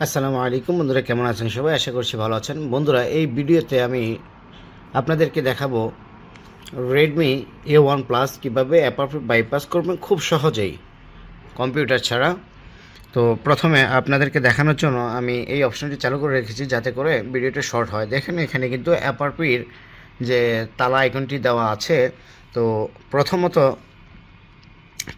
আসসালামু আলাইকুম বন্ধুরা, কেমন আছেন সবাই? আশা করছি ভালো আছেন। বন্ধুরা, এই ভিডিওতে আমি আপনাদেরকে দেখাবো রেডমি A1 প্লাস কীভাবে অ্যাপারচুর বাইপাস করবেন খুব সহজেই কম্পিউটার ছাড়া। তো প্রথমে আপনাদেরকে দেখানোর জন্য আমি এই অপশনটি চালু করে রেখেছি যাতে করে ভিডিওটা শর্ট হয়। দেখেন এখানে কিন্তু অ্যাপারপির যে তালা আইকনটি দেওয়া আছে। তো প্রথমত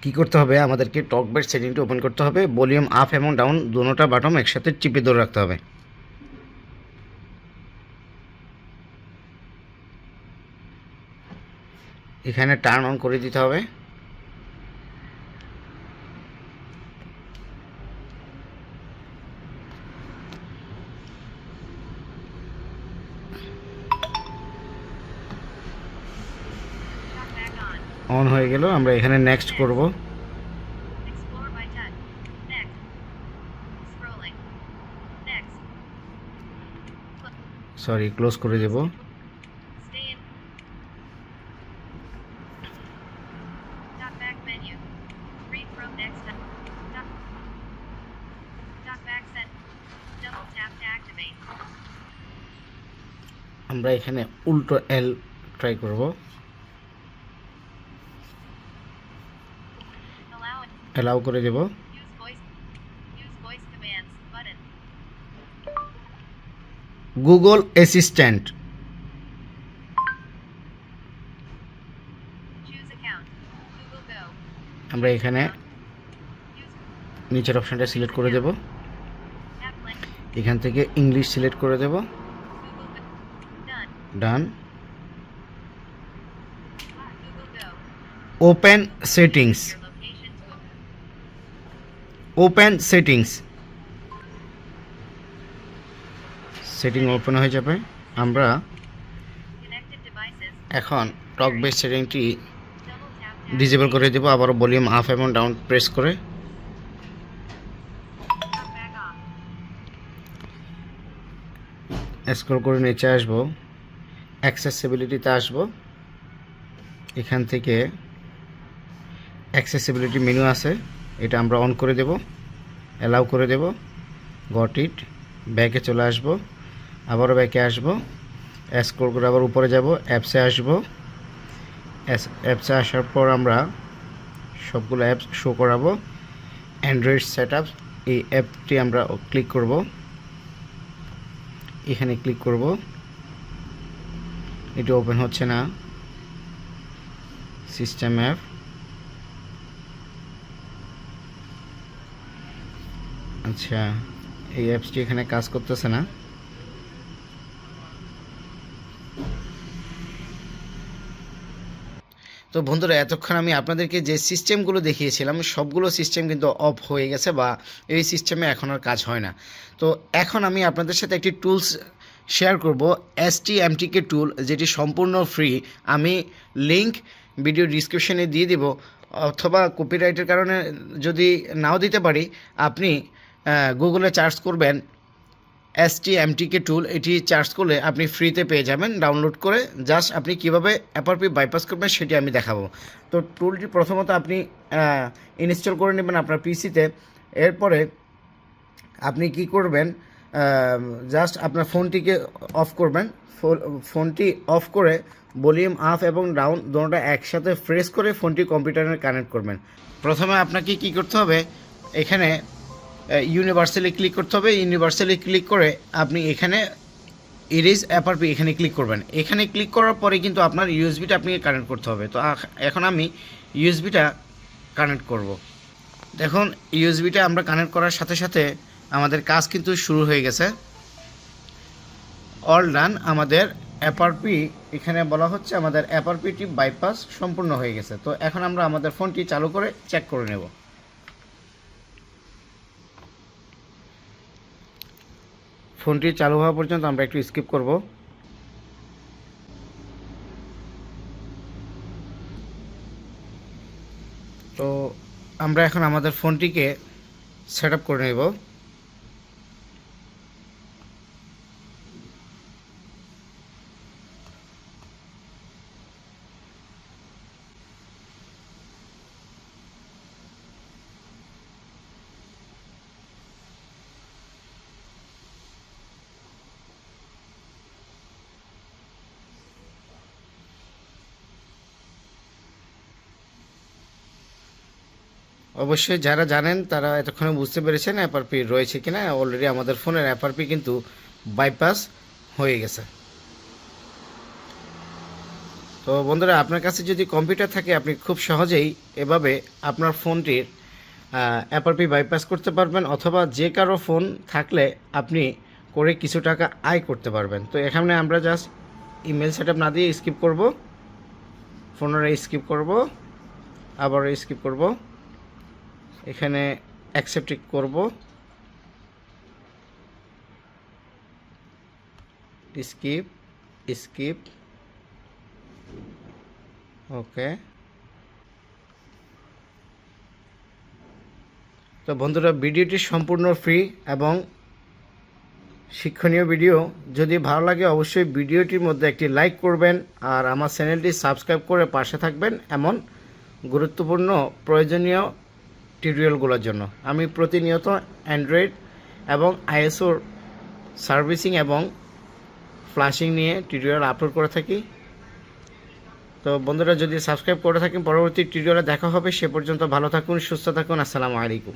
কী করতে হবে, আমাদেরকে টকব্যাট সেটিংটি ওপেন করতে হবে। ভলিউম আপ এবং ডাউন দুটোটা বাটন একসাথে চিপে ধরে রাখতে হবে। এখানে টার্ন অন করে দিতে হবে। অন হয়ে গেল। আমরা এখানে নেক্সট করব। সরি, ক্লোজ করে দেব। আমরা এখানে উল্টো এল ট্রাই করব। অ্যালাউ করে দেব। গুগল অ্যাসিস্ট্যান্ট, আমরা এখানে নিচের অপশানটা সিলেক্ট করে দেব। এখান থেকে ইংলিশ সিলেক্ট করে দেব। Done. Open settings, open settings, setting open হয়ে যাবে। আমরা এখন টক বেস সেটিংটি ডিসেবল করে দেব। আবারও ভলিউম আপ এবং ডাউন প্রেস করে স্ক্রল করে নিচে আসবো, অ্যাক্সেসিবিলিটিতে আসবো। এখান থেকে অ্যাক্সেসিবিলিটি মেনু আছে, এটা আমরা অন করে দেব, অ্যালাউ করে দেব। Got it. ব্যাকে চলে আসব, আবারও ব্যাকে আসব, স্ক্রল করে আবার উপরে যাব, অ্যাপসে আসব। অ্যাপসে আসার পর আমরা সবগুলো অ্যাপস শো করাবো। অ্যান্ড্রয়েড সেট আপ, এই অ্যাপটি আমরা ক্লিক করব। এখানে ক্লিক করব, এটা ওপেন হচ্ছে না। সিস্টেম অ্যাপ, আচ্ছা এই অ্যাপসটি এখানে কাজ করতেছে না। তো বন্ধুরা, এতক্ষণ আমি আপনাদেরকে যে সিস্টেমগুলো দেখিয়েছিলাম সবগুলো সিস্টেম কিন্তু অফ হয়ে গেছে বা এই সিস্টেমে এখন আর কাজ হয় না। তো এখন আমি আপনাদের সাথে একটি টুলস শেয়ার করব, STMTK টুল, যেটি সম্পূর্ণ ফ্রি। আমি লিংক ভিডিও ডিসক্রিপশনে দিয়ে দিব, অথবা কপিরাইটের কারণে যদি নাও দিতে পারি, আপনি গুগলে সার্চ করবেন STMTK টুল, এটি চার্জ করলে আপনি ফ্রিতে পেয়ে যাবেন ডাউনলোড করে। জাস্ট আপনি কীভাবে অ্যাপারপি বাইপাস করবেন সেটি আমি দেখাবো। তো টুলটি প্রথমত আপনি ইনস্টল করে নেবেন আপনার পিসিতে। এরপরে আপনি কি করবেন, জাস্ট আপনার ফোনটিকে অফ করবেন। ফোনটি অফ করে ভলিউম আপ এবং ডাউন দুটোটা একসাথে প্রেস করে ফোনটি কম্পিউটারে কানেক্ট করবেন। প্রথমে আপনাকে কি করতে হবে, এখানে ইউনিভার্সালি ক্লিক করতে হবে। ইউনিভার্সালি ক্লিক করে আপনি এখানে ইরেজ অ্যাপারপি এখানে ক্লিক করবেন। এখানে ক্লিক করার পরে কিন্তু আপনার ইউএসবিটা আপনাকে কানেক্ট করতে হবে। তো এখন আমি ইউএসবিটা কানেক্ট করব। দেখুন, ইউএসবিটা আমরা কানেক্ট করার সাথে সাথে আমাদের কাজ কিন্তু শুরু হয়ে গেছে। All done. আমাদের অ্যাপারপি এখানে বলা হচ্ছে আমাদের অ্যাপারপিটি বাইপাস সম্পূর্ণ হয়ে গেছে। তো এখন আমরা আমাদের ফোনটি চালু করে চেক করে নেব। ফোনটি চালু হওয়া পর্যন্ত আমরা একটু স্কিপ করব। তো আমরা এখন আমাদের ফোনটিকে সেট আপ করে নেব। অবশ্যই যারা জানেন তারা এতক্ষণে বুঝতে পেরেছেন অ্যাপারপি রয়েছে কিনা। অলরেডি আমাদের ফোনের অ্যাপারপি কিন্তু বাইপাস হয়ে গেছে। তো বন্ধুরা, আপনার কাছে যদি কম্পিউটার থাকে আপনি খুব সহজেই এভাবে আপনার ফোনটির অ্যাপারপি বাইপাস করতে পারবেন, অথবা যে কারো ফোন থাকলে আপনি করে কিছু টাকা আয় করতে পারবেন। তো এখানে আমরা জাস্ট ইমেল সেটআপ না দিয়ে স্কিপ করব, পুনরায় স্কিপ করব, আবার স্কিপ করব, এখানে অ্যাকসেপ্ট করব, স্কিপ স্কিপ, ওকে। তো বন্ধুরা, ভিডিওটি সম্পূর্ণ ফ্রি এবং শিক্ষণীয় ভিডিও। যদি ভালো লাগে অবশ্যই ভিডিওটির মধ্যে একটি লাইক করবেন, আর আমার চ্যানেলটি সাবস্ক্রাইব করে পাশে থাকবেন এমন গুরুত্বপূর্ণ প্রয়োজনীয় টিউটোরিয়ালগুলোর জন্য। আমি প্রতিনিয়ত অ্যান্ড্রয়েড এবং আইএসওর সার্ভিসিং এবং ফ্ল্যাশিং নিয়ে টিউটোরিয়াল আপলোড করে থাকি। তো বন্ধুরা, যদি সাবস্ক্রাইব করে থাকেন, পরবর্তী টিউটোরিয়ালে দেখা হবে। সে পর্যন্ত ভালো থাকুন, সুস্থ থাকুন। আসসালামু আলাইকুম।